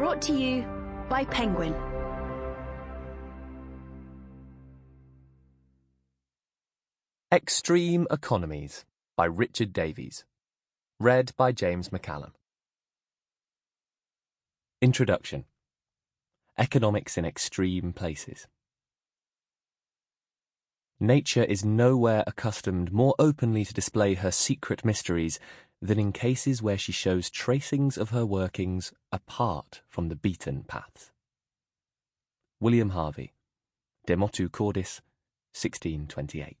Brought to you by Penguin. Extreme Economies by Richard Davies. Read by James Maccallum. Introduction. Economics in Extreme Places. Nature is nowhere accustomed more openly to display her secret mysteries than in cases where she shows tracings of her workings apart from the beaten paths. William Harvey, De Motu Cordis, 1628.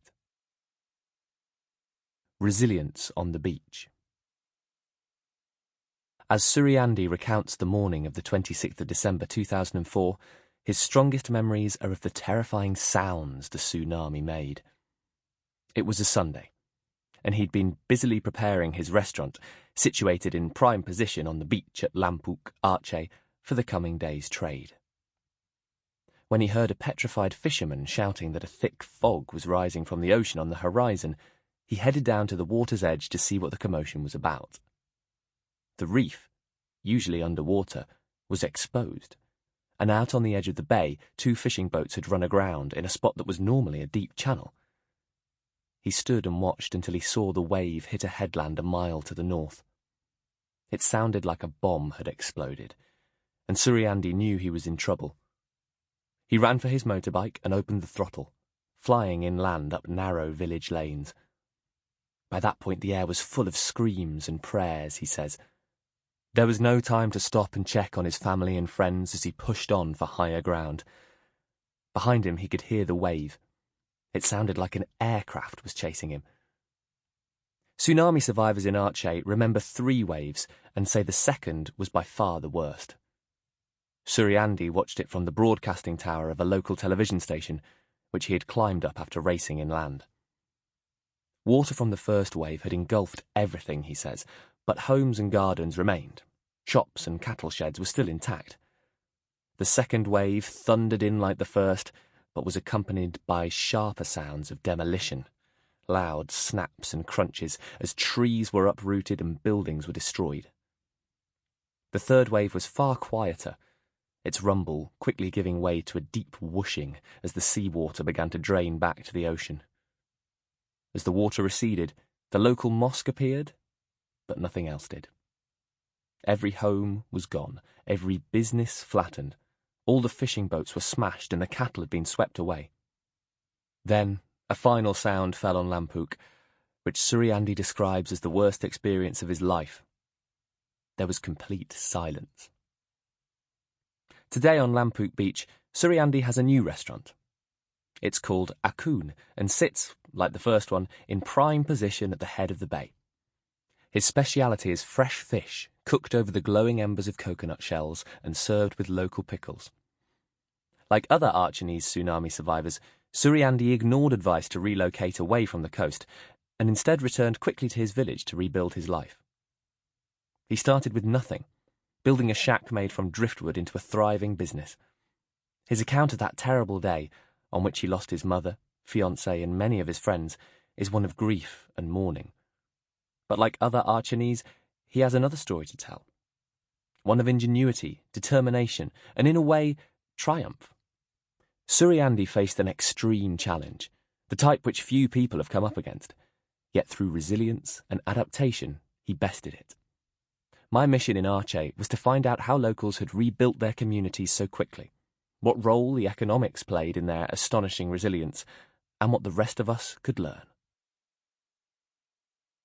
Resilience on the Beach. As Suryandy recounts the morning of the 26th of December 2004, his strongest memories are of the terrifying sounds the tsunami made. It was a Sunday, and he'd been busily preparing his restaurant, situated in prime position on the beach at Lampuk, Aceh, for the coming day's trade. When he heard a petrified fisherman shouting that a thick fog was rising from the ocean on the horizon, he headed down to the water's edge to see what the commotion was about. The reef, usually underwater, was exposed, and out on the edge of the bay, 2 fishing boats had run aground in a spot that was normally a deep channel. He stood and watched until he saw the wave hit a headland a mile to the north. It sounded like a bomb had exploded, and Suryandy knew he was in trouble. He ran for his motorbike and opened the throttle, flying inland up narrow village lanes. By that point the air was full of screams and prayers, he says. There was no time to stop and check on his family and friends as he pushed on for higher ground. Behind him he could hear the wave. It sounded like an aircraft was chasing him. Tsunami survivors in Aceh remember 3 waves and say the second was by far the worst. Suryandy watched it from the broadcasting tower of a local television station, which he had climbed up after racing inland. Water from the first wave had engulfed everything, he says, but homes and gardens remained. Shops and cattle sheds were still intact. The second wave thundered in like the first, but was accompanied by sharper sounds of demolition, loud snaps and crunches as trees were uprooted and buildings were destroyed. The third wave was far quieter, its rumble quickly giving way to a deep whooshing as the seawater began to drain back to the ocean. As the water receded, the local mosque appeared, but nothing else did. Every home was gone, every business flattened, all the fishing boats were smashed and the cattle had been swept away. Then a final sound fell on Lampuk, which Suryandy describes as the worst experience of his life. There was complete silence. Today on Lampuk Beach, Suryandy has a new restaurant. It's called Akun and sits, like the first one, in prime position at the head of the bay. His speciality is fresh fish, cooked over the glowing embers of coconut shells and served with local pickles. Like other Achenese tsunami survivors, Suryandy ignored advice to relocate away from the coast and instead returned quickly to his village to rebuild his life. He started with nothing, building a shack made from driftwood into a thriving business. His account of that terrible day, on which he lost his mother, fiancé, and many of his friends, is one of grief and mourning. But like other Achenese, he has another story to tell. One of ingenuity, determination, and in a way, triumph. Suryandy faced an extreme challenge, the type which few people have come up against. Yet through resilience and adaptation, he bested it. My mission in Aceh was to find out how locals had rebuilt their communities so quickly, what role the economics played in their astonishing resilience, and what the rest of us could learn.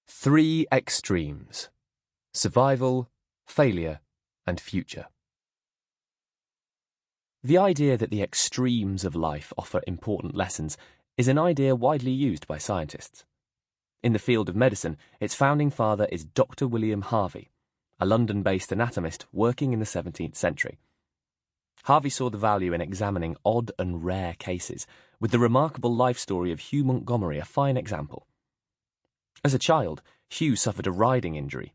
3 extremes: survival, failure, and future. The idea that the extremes of life offer important lessons is an idea widely used by scientists. In the field of medicine, its founding father is Dr. William Harvey, a London-based anatomist working in the 17th century. Harvey saw the value in examining odd and rare cases, with the remarkable life story of Hugh Montgomery a fine example. As a child, Hugh suffered a riding injury.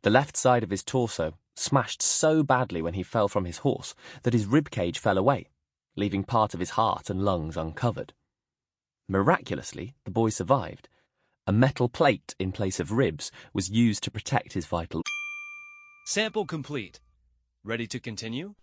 The left side of his torso smashed so badly when he fell from his horse that his ribcage fell away, leaving part of his heart and lungs uncovered. Miraculously, the boy survived. A metal plate in place of ribs was used to protect his vital. Sample complete. Ready to continue?